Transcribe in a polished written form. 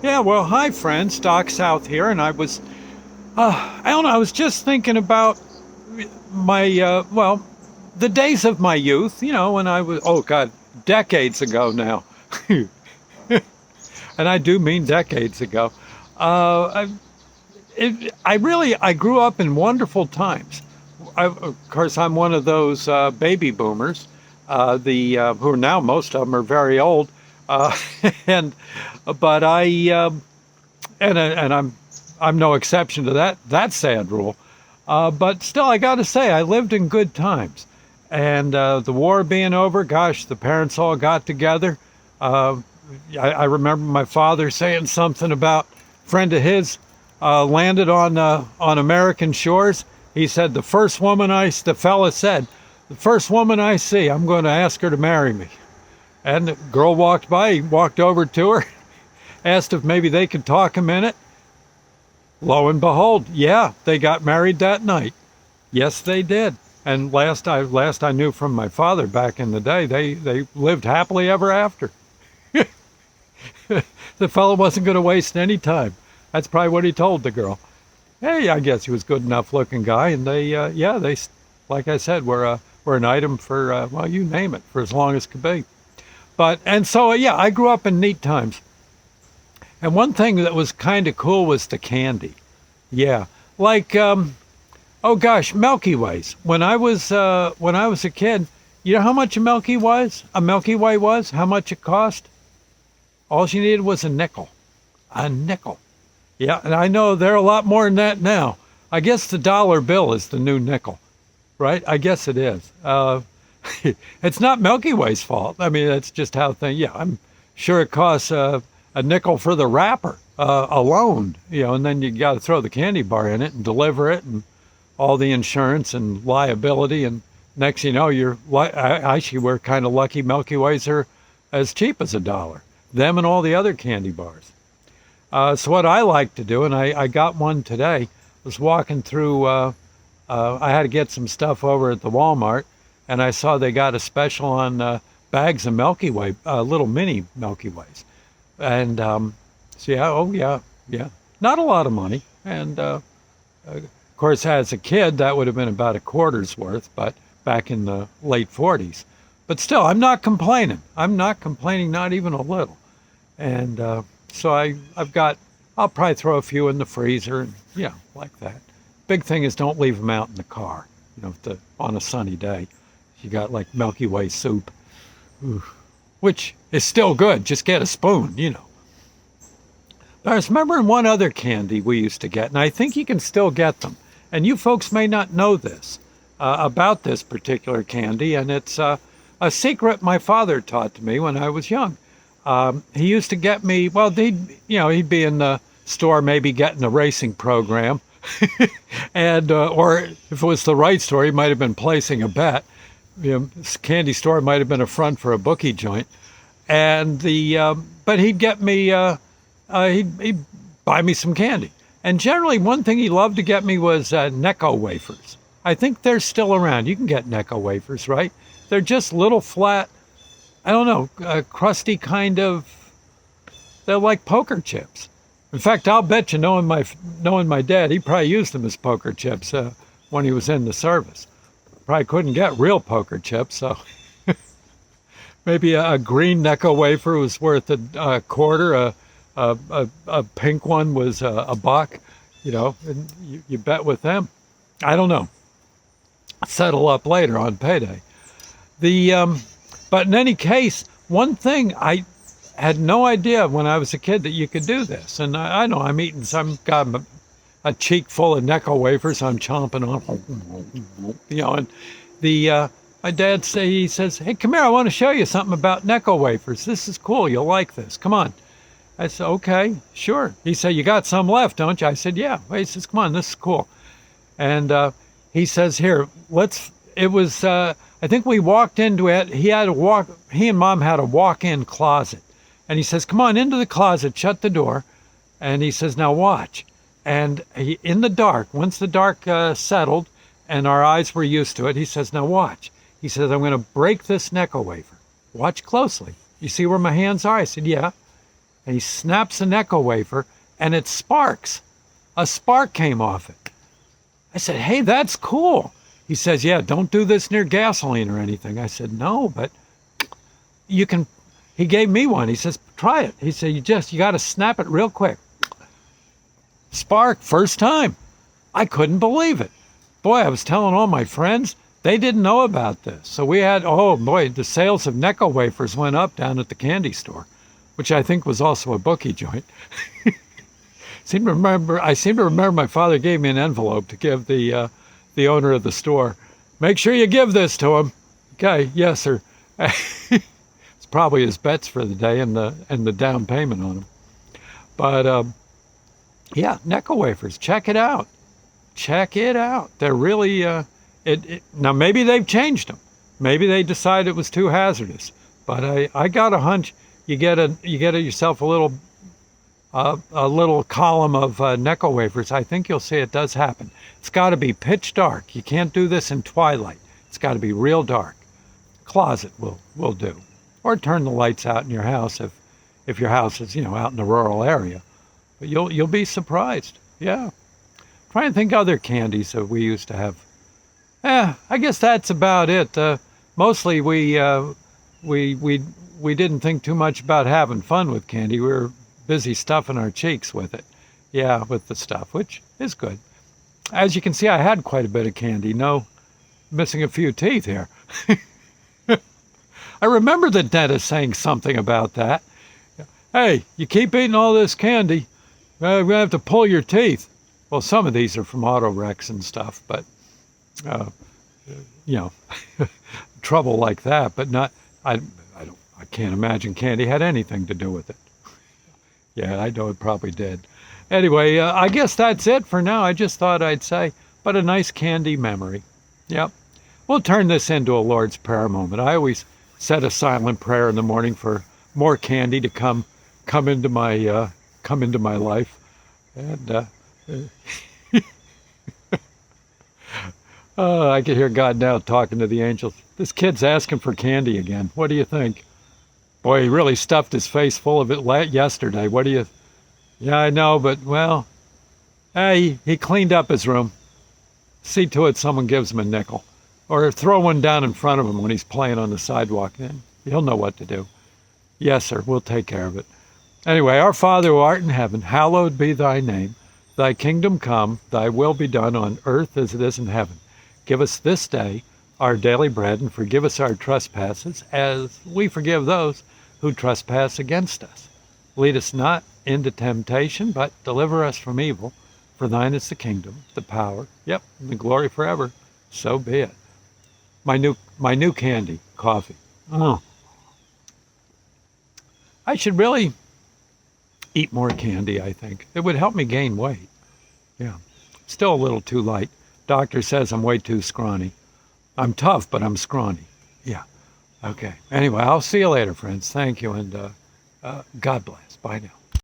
Yeah, well, hi, friends. Doc South here, and I don't know, I was just thinking about well, the days of my youth, when oh God, decades ago now. And I do mean decades ago. Uh, I grew up in wonderful times. Of course, I'm one of those baby boomers, the who are now most of them are very old, uh, and but I'm no exception to that sad rule. But still, I got to say, I lived in good times, and the war being over, gosh, the parents all got together. Uh, I remember my father saying something about a friend of his landed on American shores. He said, the fella said, the first woman I see, I'm going to ask her to marry me. And the girl walked by, he walked over to her, asked if maybe they could talk a minute. Lo and behold, yeah, they got married that night. Yes, they did. And last I knew from my father back in the day, they lived happily ever after. The fellow wasn't going to waste any time. That's probably what he told the girl. Hey, I guess he was a good enough looking guy, and they, like I said, were an item for well, you name it, for as long as could be. Yeah, I grew up in neat times. And one thing that was kind of cool was the candy. Yeah, like oh gosh, Milky Ways. When I was a kid, you know how much a Milky Way was? How much it cost? All you needed was a nickel. A nickel. Yeah, and I know they're a lot more than that now. I guess the dollar bill is the new nickel, right? I guess it is. It's not Milky Way's fault. I mean, that's just how things. Yeah, I'm sure it costs a nickel for the wrapper alone, and then you got to throw the candy bar in it and deliver it, and all the insurance and liability, and next you know, actually we're kind of lucky. Milky Ways are as cheap as $1. Them and all the other candy bars. So what I like to do, and I got one today, was walking through. I had to get some stuff over at the Walmart, and I saw they got a special on bags of Milky Way, little mini Milky Ways. And so yeah, oh yeah, not a lot of money. And of course, as a kid, that would have been about a quarter's worth, but back in the late 40s. But still, I'm not complaining. I'm not complaining, not even a little. And so I'll probably throw a few in the freezer, and yeah, like that. Big thing is don't leave them out in the car. On a sunny day, you got like Milky Way soup. Ooh, which is still good. Just get a spoon. But I was remembering one other candy we used to get, and I think you can still get them. And you folks may not know this about this particular candy, and it's a secret my father taught to me when I was young. He used to get me. Well, he'd be in the store, maybe getting a racing program, and or if it was the right store, he might have been placing a bet. This candy store might have been a front for a bookie joint, and but he'd get me. He'd buy me some candy, and generally one thing he loved to get me was Necco wafers. I think they're still around. You can get Necco wafers, right? They're just little flat. I don't know, crusty kind of. They're like poker chips. In fact, I'll bet you, knowing my dad, he probably used them as poker chips when he was in the service. Probably couldn't get real poker chips, so maybe a green Necco wafer was worth a quarter. A pink one was a buck. And you bet with them. I don't know. Settle up later on payday. But in any case, one thing I had no idea when I was a kid that you could do this. And I know I'm eating got a cheek full of Necco wafers I'm chomping on. And my dad he says, hey, come here, I want to show you something about Necco wafers. This is cool. You'll like this. Come on. I said, okay, sure. He said, you got some left, don't you? I said, yeah. He says, come on, this is cool. And he says, here, it was, I think we walked into it. He and Mom had a walk-in closet. And he says, come on into the closet, shut the door. And he says, now watch. And in the dark, once the dark settled and our eyes were used to it, he says, now watch. He says, I'm going to break this Necco wafer. Watch closely. You see where my hands are? I said, yeah. and he snaps a Necco wafer, and it sparks. A spark came off it. I said, hey, that's cool. He says, yeah, don't do this near gasoline or anything. I said, no, but you can. He gave me one. He says, try it. He said, you got to snap it real quick. Spark, first time. I couldn't believe it. Boy, I was telling all my friends, they didn't know about this. So we had, oh boy, the sales of Necco wafers went up down at the candy store, which I think was also a bookie joint. I seem to remember my father gave me an envelope to give the owner of the store. Make sure you give this to him. Okay, yes, sir. It's probably his bets for the day and the down payment on them. But yeah, Necco wafers. Check it out. Check it out. They're really now maybe they've changed them. Maybe they decided it was too hazardous. But I got a hunch. You get yourself a little column of Necco wafers. I think you'll see it does happen. It's got to be pitch dark. You can't do this in twilight. It's got to be real dark. Closet will do. Or turn the lights out in your house if your house is out in a rural area. But you'll be surprised. Yeah. Try and think other candies that we used to have. I guess that's about it. Mostly we didn't think too much about having fun with candy. We were busy stuffing our cheeks with it. Yeah, with the stuff, which is good. As you can see, I had quite a bit of candy. No, missing a few teeth here. I remember the dentist saying something about that. Hey, you keep eating all this candy, we're going to have to pull your teeth. Well, some of these are from auto wrecks and stuff, but, trouble like that. But not, I can't imagine candy had anything to do with it. Yeah, I know it probably did. Anyway, I guess that's it for now. I just thought I'd say, but a nice candy memory. Yep. We'll turn this into a Lord's Prayer moment. I always said a silent prayer in the morning for more candy to come into my life, and I can hear God now talking to the angels. This kid's asking for candy again. What do you think? Boy, he really stuffed his face full of it yesterday. What do you? Yeah, I know, but well, hey, he cleaned up his room. See to it someone gives him a nickel. Or throw one down in front of him when he's playing on the sidewalk. Then he'll know what to do. Yes, sir, we'll take care of it. Anyway, our Father who art in heaven, hallowed be thy name. Thy kingdom come, thy will be done on earth as it is in heaven. Give us this day our daily bread, and forgive us our trespasses, as we forgive those who trespass against us. Lead us not into temptation, but deliver us from evil. For thine is the kingdom, the power, and the glory forever. So be it. My new candy, coffee. Oh. I should really eat more candy, I think. It would help me gain weight. Yeah. Still a little too light. Doctor says I'm way too scrawny. I'm tough, but I'm scrawny. Yeah. Okay. Anyway, I'll see you later, friends. Thank you, and God bless. Bye now.